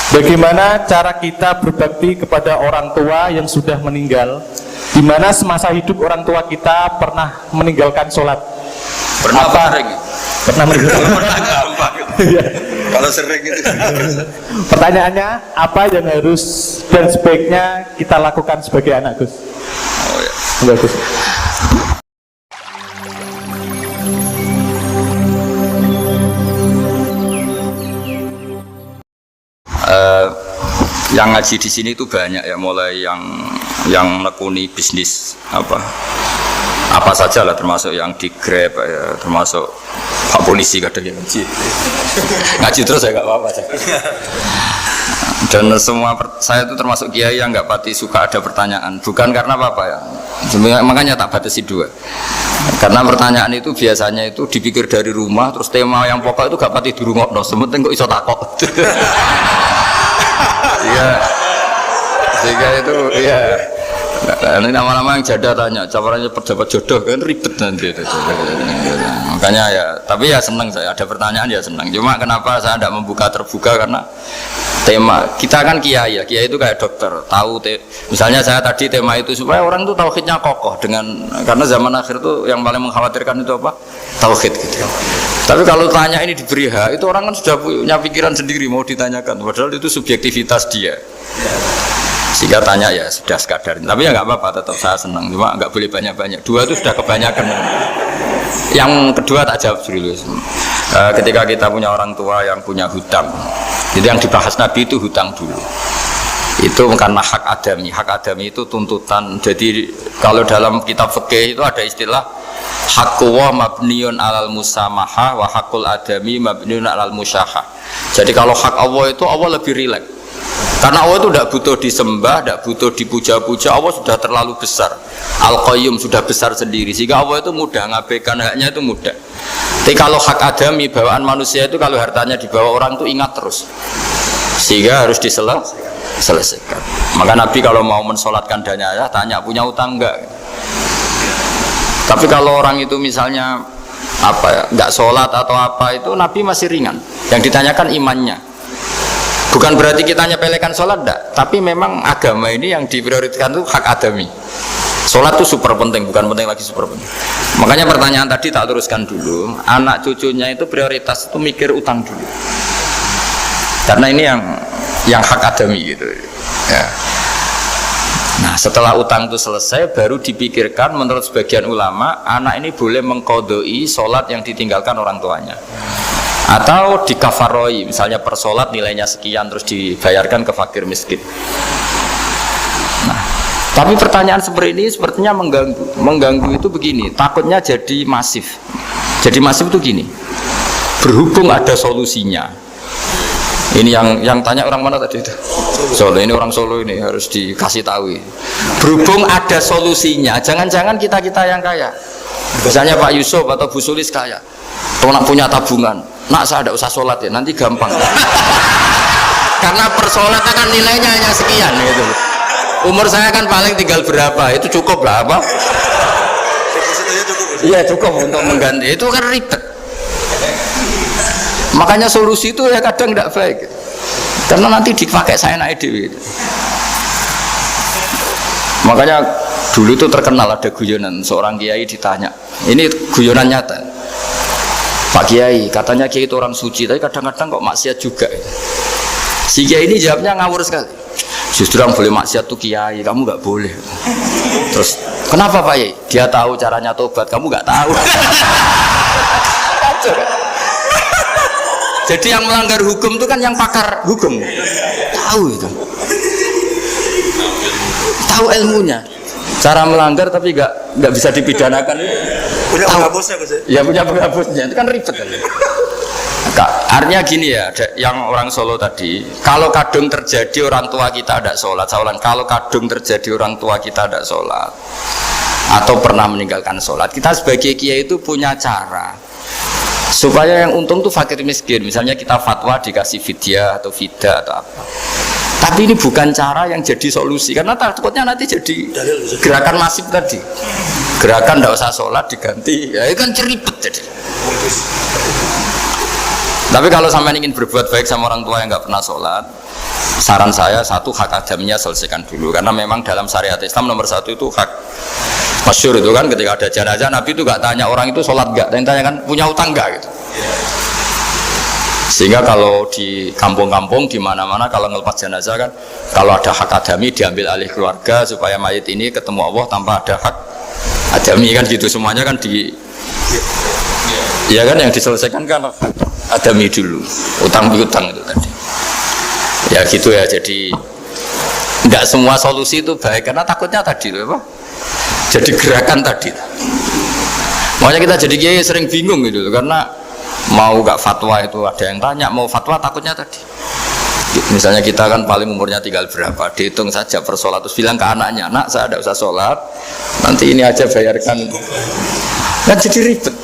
Bagaimana cara kita berbakti kepada orang tua yang sudah meninggal, di mana semasa hidup orang tua kita pernah meninggalkan sholat? Pernah apa? Sering? Pernah meninggalkan. Pernah gampang. Kalau sering itu. Pertanyaannya, apa yang harus dan sebaiknya kita lakukan sebagai anak Gus? Oh ya. Bagus. Yang ngaji di sini itu banyak ya, mulai yang menekuni bisnis apa saja lah, termasuk yang di Grab ya, termasuk Pak Polisi kadang yang ngaji terus ya nggak apa-apa. Dan semua saya itu termasuk kiai yang nggak pati suka ada pertanyaan, bukan karena apa ya, makanya tak batasi dua. Karena pertanyaan itu biasanya itu dipikir dari rumah, terus tema yang pokok itu gak pati di rumah, no sementing kok iso takok. Iya, sehingga itu iya. Nah, ini nama-nama yang jada tanya, caranya pejabat jodoh kan ribet nanti. Makanya ya, tapi ya senang saya ada pertanyaan ya senang. Cuma kenapa saya tidak membuka terbuka, karena tema kita kan kiai ya, kiai itu kayak dokter, tahu misalnya saya tadi tema itu supaya orang itu tauhidnya kokoh karena zaman akhir itu yang paling mengkhawatirkan itu apa? Tauhid gitu. Tapi kalau tanya ini diberi hak, itu orang kan sudah punya pikiran sendiri mau ditanyakan, padahal itu subjektivitas dia. Sehingga tanya ya sudah sekadar, tapi ya nggak apa-apa, tetap saya senang, cuma nggak boleh banyak-banyak. Dua itu sudah kebanyakan. Yang kedua tak jawab dulu. Ketika kita punya orang tua yang punya hutang, jadi yang dibahas Nabi itu hutang dulu. Itu karena hak adami. Hak adami itu tuntutan. Jadi kalau dalam kitab fikih itu ada istilah haqqu wa mabniun alal musamaha wa haqqul adami mabniun alal musyahah. Jadi kalau hak Allah itu Allah lebih rileks. Karena Allah itu tidak butuh disembah, tidak butuh dipuja-puja, Allah sudah terlalu besar. Al-Qayyum sudah besar sendiri, sehingga Allah itu mudah, ngabaikan haknya itu mudah. Tapi kalau hak adami, bawaan manusia itu kalau hartanya dibawa orang itu ingat terus, sehingga harus diselesaikan. Maka Nabi kalau mau mensolatkan dananya, tanya punya utang enggak. Tapi kalau orang itu misalnya enggak sholat atau apa, itu Nabi masih ringan. Yang ditanyakan imannya. Bukan berarti kita nyepelekan sholat, enggak. Tapi memang agama ini yang diprioritaskan itu hak adami. Sholat itu super penting, bukan penting lagi super penting. Makanya pertanyaan tadi tak teruskan dulu. Anak cucunya itu prioritas itu mikir utang dulu. Karena ini yang hak adami gitu. Ya. Nah setelah utang itu selesai, baru dipikirkan menurut sebagian ulama, anak ini boleh mengkodoi sholat yang ditinggalkan orang tuanya. Atau dikafaroi, misalnya per sholat nilainya sekian terus dibayarkan ke fakir miskin. Nah, tapi pertanyaan seperti ini sepertinya mengganggu itu begini, takutnya jadi masif. Jadi masif itu gini, berhubung ada solusinya. Ini yang tanya orang mana tadi itu? Solo, ini orang Solo ini harus dikasih tahu. Berhubung ada solusinya, jangan-jangan kita yang kaya. Misalnya Pak Yusuf atau Bu Sulis kaya, punya tabungan. Nak saya tidak usah sholat ya, nanti gampang. Karena per sholat kan nilainya hanya sekian gitu. Umur saya kan paling tinggal berapa, itu cukup lah apa? Iya cukup untuk mengganti, itu kan ribet. Makanya solusi itu ya kadang tidak baik. Karena nanti dipakai saya naik dewi. Makanya dulu itu terkenal ada guyonan, seorang kiai ditanya, ini guyonan nyata. Pak Kiai, katanya Kiai itu orang suci, tapi kadang-kadang kok maksiat juga. Si Kiai ini jawabnya ngawur sekali. Justru yang boleh maksiat tuh Kiai, kamu nggak boleh. Terus, kenapa Pak Kiai? Dia tahu caranya tobat, kamu nggak tahu. Jadi yang melanggar hukum itu kan yang pakar hukum. Tahu itu. Tahu ilmunya. Cara melanggar tapi nggak bisa dipidanakan. Punya penghapusnya Gus ya? Punya penghapusnya, itu kan ribet kan. Artinya gini ya, yang orang Solo tadi, kalau kadung terjadi orang tua kita ada sholat, kalau kadung terjadi orang tua kita ada sholat atau pernah meninggalkan sholat, kita sebagai kiai itu punya cara supaya yang untung tuh fakir miskin. Misalnya kita fatwa dikasih fidyah atau fida atau apa. Tapi ini bukan cara yang jadi solusi, karena takutnya nanti jadi gerakan masif tadi. Gerakan tidak usah sholat diganti, ya itu kan ceribet jadi. Tapi kalau sampai ingin berbuat baik sama orang tua yang nggak pernah sholat, saran saya satu hak adamnya selesaikan dulu, karena memang dalam syariat Islam nomor satu itu hak masyhur itu kan, ketika ada jenazah Nabi itu gak tanya orang itu sholat gak, dan tanya kan punya utang gak gitu. Sehingga kalau di kampung-kampung di mana-mana kalau ngelepas jenazah kan, kalau ada hak adami diambil alih keluarga supaya mayit ini ketemu Allah tanpa ada hak adami kan gitu, semuanya kan di ya kan yang diselesaikan kan adami dulu, utang piutang itu tadi. Ya gitu ya, jadi tidak semua solusi itu baik karena takutnya tadi loh apa? Jadi gerakan tadi. Makanya kita jadi kiai sering bingung gitu karena mau gak fatwa itu ada yang tanya, mau fatwa takutnya tadi. Misalnya kita kan paling umurnya tinggal berapa, dihitung saja per sholat, terus bilang ke anaknya, nak saya tidak usah sholat, nanti ini aja bayarkan, kan jadi ribet.